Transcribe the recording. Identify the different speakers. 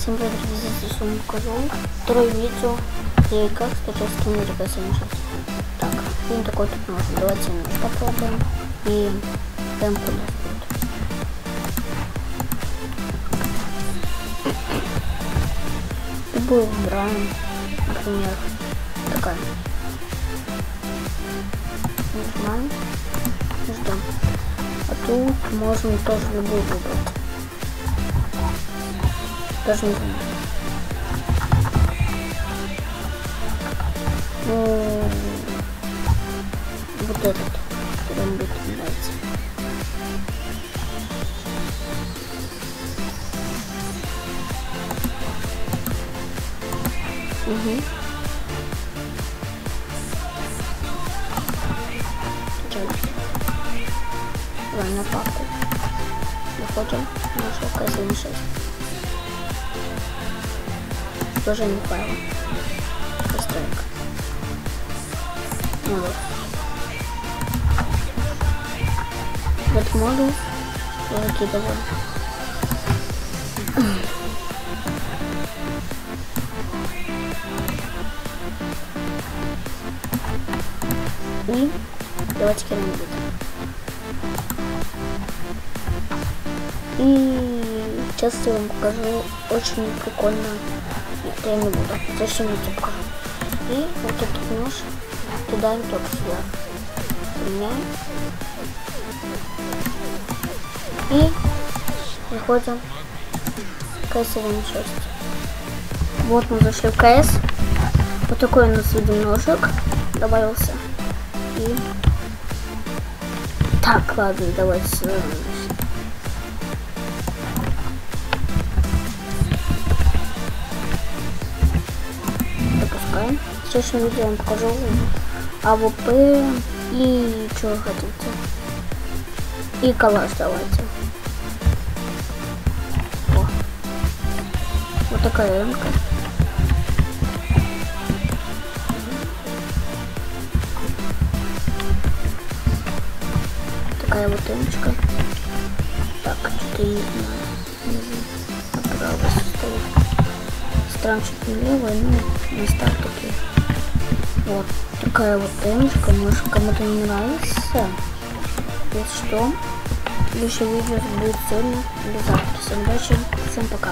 Speaker 1: Всем привет, здесь я покажу второе видео, где как скачать скин РП-76. Так, фильм такой тут нужен. Давайте попробуем и прям куда будет. Любую выбираем, например, такая. Нажимаем, ждем. А тут можно тоже любую выбрать. Даже не знаю. Ну, вот этот, который мне нравится. Угу. Ладно, папку. Заходим на КС-76. Сложение файла. Настройка. Ну вот. В этот модуль выкидываем. И давайте кинем будет. И сейчас я вам покажу очень прикольно. Это я не буду. Зачем я тебе покажу? И вот этот нож кидаем только сюда. Меняем. И заходим в КС-76. Вот мы зашли в КС. Вот такой у нас видим ножик добавился. И так, ладно, давайте допускаем. В следующем видео я вам покажу АВП и что вы хотите. И калаш давайте. О. Вот такая рамка. Такая вот эмочка. Так, что-то не знаю. Направо стоит. Стран чуть не левая, ну, места такие. Вот такая вот эмочка. Может, кому-то не нравится. Если что, следующее видео будет сегодня или завтра. Всем удачи, всем пока.